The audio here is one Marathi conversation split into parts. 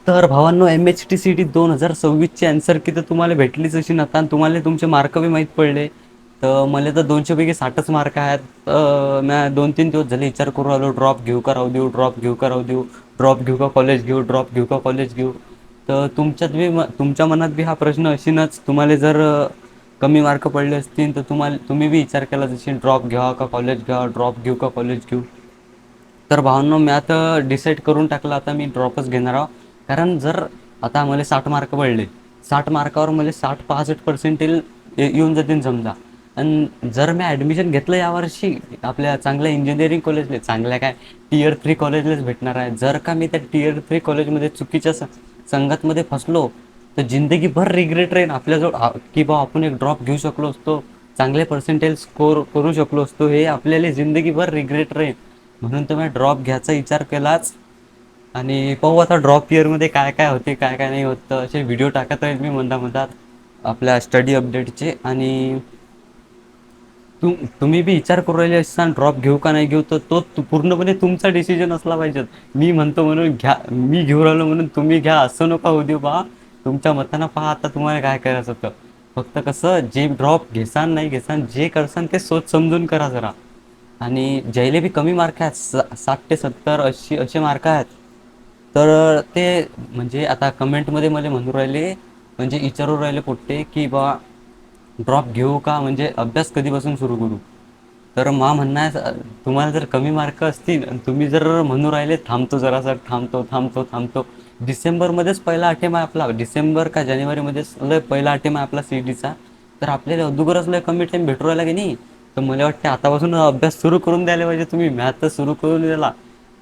तर भावांनो, MHTCT 2026ची आन्सर की तर तुम्हाला भेटलीच अशी नका आणि तुम्हाला तुमचे मार्क बी माहीत पडले. तर मला तर 200 पैकी 60च मार्क आहेत. मी 2-3 दिवस झाले विचार करून राहिलो, ड्रॉप घेऊ का राहू देऊ, ड्रॉप घेऊ का राहू देऊ, ड्रॉप घेऊ का कॉलेज घेऊ, ड्रॉप घेऊ का कॉलेज घेऊ. तर तुमच्या मनात बी हा प्रश्न अशीनच तुम्हाला जर कमी मार्क पडले असतील तर तुम्ही बी विचार केला जशी ड्रॉप घ्यावा का कॉलेज घ्यावा, ड्रॉप घेऊ का कॉलेज घेऊ. तर भावांनो, मी आता डिसाईड करून टाकलं, आता मी ड्रॉपच घेणार आहो. कारण जर आता मला 60 मार्क पडले, 60 मार्कावर मला 60-65% येऊन जातील समजा. आणि जर मी ॲडमिशन घेतलं यावर्षी आपल्या चांगल्या इंजिनिअरिंग कॉलेजला, चांगल्या काय Tier 3 कॉलेजलाच भेटणार आहे. जर का मी त्या Tier 3 कॉलेजमध्ये चुकीच्या संगतमध्ये फसलो तर जिंदगीभर रिग्रेट राहीन आपल्याजवळ, की बा आपण एक ड्रॉप घेऊ शकलो असतो, चांगले पर्सेंटेज स्कोर करू शकलो असतो, हे आपल्याला जिंदगीभर रिग्रेट राहीन. म्हणून तर मी ड्रॉप घ्यायचा विचार केलाच. आणि पाहू आता ड्रॉप इयरमध्ये काय काय होते काय काय नाही होत. असे व्हिडिओ टाकत राहील मी मधात आपल्या स्टडी अपडेटचे. आणि तुम्ही बी विचार करू राहिले असताना ड्रॉप घेऊ का नाही घेऊ, तर पूर्णपणे तुमचा डिसिजन असला पाहिजे. मी म्हणतो म्हणून घ्या, मी घेऊ राहिलो म्हणून तुम्ही घ्या असं नका होऊ देऊ बा. तुमच्या मतानं पहा आता तुम्हाला काय करायचं होतं. फक्त कसं, जे ड्रॉप घेसान नाही घेसान, जे करसान ते सोच समजून करा जरा. आणि ज्याला बी कमी मार्क आहेत, 60 ते 70-80 असे मार्क आहेत, तर ते म्हणजे आता कमेंटमध्ये मला म्हणू राहिले, म्हणजे विचारू राहिले पोट्टे की बा ड्रॉप घेऊ का, म्हणजे अभ्यास कधीपासून सुरू करू. तर म्हणणं आहे, तुम्हाला जर कमी मार्क असतील आणि तुम्ही जर म्हणू राहिले थांबतो जरासं, थांबतो थांबतो थांबतो, डिसेंबरमध्येच पहिला अटेम्प्ट आहे आपला, डिसेंबर का जानेवारीमध्येच लय पहिला अटेम्प्ट आहे आपला CETचा. तर आपल्याला अगोदरच लय कमी टाईम भेटू राहिला की नाही. तर मला वाटते आतापासून अभ्यास सुरू करून द्यायला पाहिजे तुम्ही. मॅथ तर सुरू करून दिला,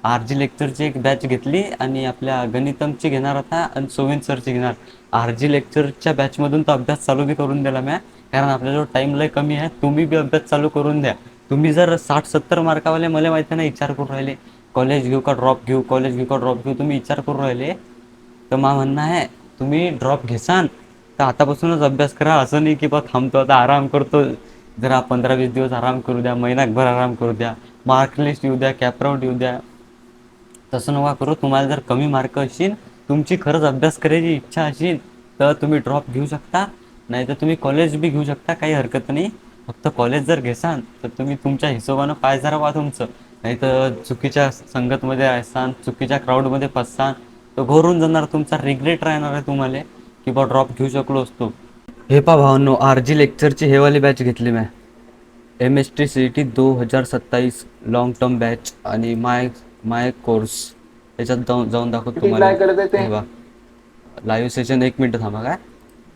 RG लेक्चरची एक बॅच घेतली आणि आपल्या गणितमची घेणार होता आणि सोविन सरची घेणार. RG लेक्चरच्या बॅचमधून तर अभ्यास चालू बी करून दिला मी, कारण आपल्याजवळ टाईम लय कमी आहे. तुम्ही बी अभ्यास चालू करून द्या. तुम्ही जर 60-70 मार्कावाले मला माहिती नाही विचार करून राहिले कॉलेज घेऊ का ड्रॉप घेऊ, कॉलेज घेऊ का ड्रॉप घेऊ, तुम्ही विचार करून राहिले, तर म्हणणं आहे तुम्ही ड्रॉप घेसान तर आतापासूनच अभ्यास करा. असं नाही की बा थांबतो आता आराम करतो, जरा 15-20 दिवस आराम करू द्या, महिनाभर आराम करू द्या, मार्क लिस्ट येऊ द्या, कॅपराऊंड येऊ द्या. तसं नका करू. तुम्हाला जर कमी मार्क असतील, तुमची खरंच अभ्यास करायची इच्छा असेल, तर तुम्ही ड्रॉप घेऊ शकता, नाही तर तुम्ही कॉलेज बी घेऊ शकता, काही हरकत नाही. फक्त कॉलेज जर घेसान तर तुम्ही तुमच्या हिशोबानं पाय जरा वा तुमचं, नाही तर चुकीच्या संगतमध्ये असाल, चुकीच्या क्राऊडमध्ये फससान तर घोरून जाणार, तुमचा रिग्रेट राहणार आहे तुम्हाला की बा ड्रॉप घेऊ शकलो असतो. हे पा भावांनो, RG लेक्चरची हेवाली बॅच घेतली मी, MHTCT 2027 लॉंग टर्म बॅच. आणि माय कोर्स याच्यात जाऊन दाखवतो तुम्हाला. हे बा लाईव्ह सेशन, 1 मिनिट थांबा. काय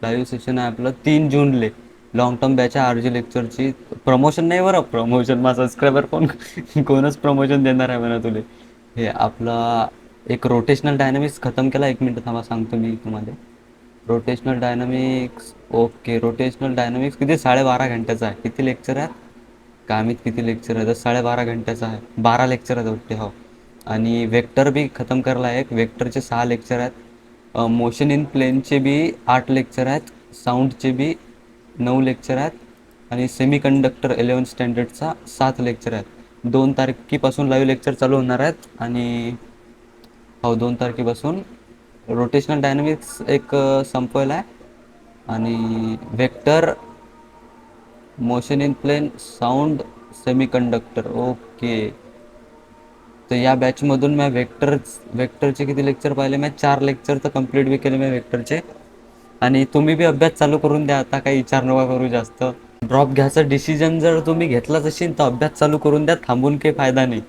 लाईव्ह सेशन आहे आपलं 3 जूनले, लॉंग टर्म बॅच आहे RG लेक्चरची. प्रमोशन नाही बरं, प्रमोशन मा सबस्क्रायबर कोणच प्रमोशन देणार आहे म्हणा तुले. हे आपला एक रोटेशनल डायनामिक्स खतम केला. 1 मिनिट थांबा, सांगतो मी तुम्हाला. Rotational dynamics, okay. Rotational dynamics किती 12.5 घंट्याचा आहे. किती लेक्चर आहे काय माहीत, किती लेक्चर आहे, तर 12.5 घंट्याचा आहे. 12 लेक्चर आहेत वाटते, हो. आणि वेक्टर बी खतम करला आहे. वेक्टरचे 6 लेक्चर आहेत. मोशन इन प्लेनचे बी 8 लेक्चर आहेत. साऊंडचे बी 9 लेक्चर आहेत. आणि सेमी कंडक्टर 11 स्टँडर्डचा 7 लेक्चर आहेत. 2 तारखेपासून लाईव्ह लेक्चर चालू होणार आहेत. आणि हो, 2 तारखेपासून रोटेशनल डायनामिक्स एक संपवला आहे. आणि vector, motion in plane, sound, semiconductor, okay. तर या बॅचमधून मी वेक्टरचे किती लेक्चर पाहिले, मी 4 लेक्चर तर कंप्लीट बी केले मी वेक्टरचे. आणि तुम्ही बी अभ्यास चालू करून द्या, आता काही विचार नका करू जास्त. ड्रॉप घ्यायचा डिसिजन जर तुम्ही घेतलाच असेल तर अभ्यास चालू करून द्या, थांबून काही फायदा नाही.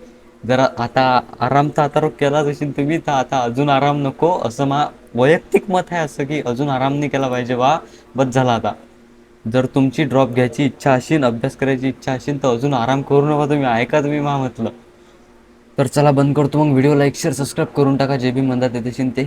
जर आता आराम तर आता केलाच असेल तुम्ही, तर आता अजून आराम नको, असं वैयक्तिक मत आहे असं, की अजून आराम नाही केला पाहिजे बा, बस झाला आता. जर तुमची ड्रॉप घ्यायची इच्छा असेल, अभ्यास करायची इच्छा असेल, तर अजून आराम करू नका तुम्ही. ऐका तुम्ही म्हटलं. तर चला बंद करतो मग व्हिडिओ. लाईक शेअर सबस्क्राईब करून टाका, जे बी म्हणतात ते.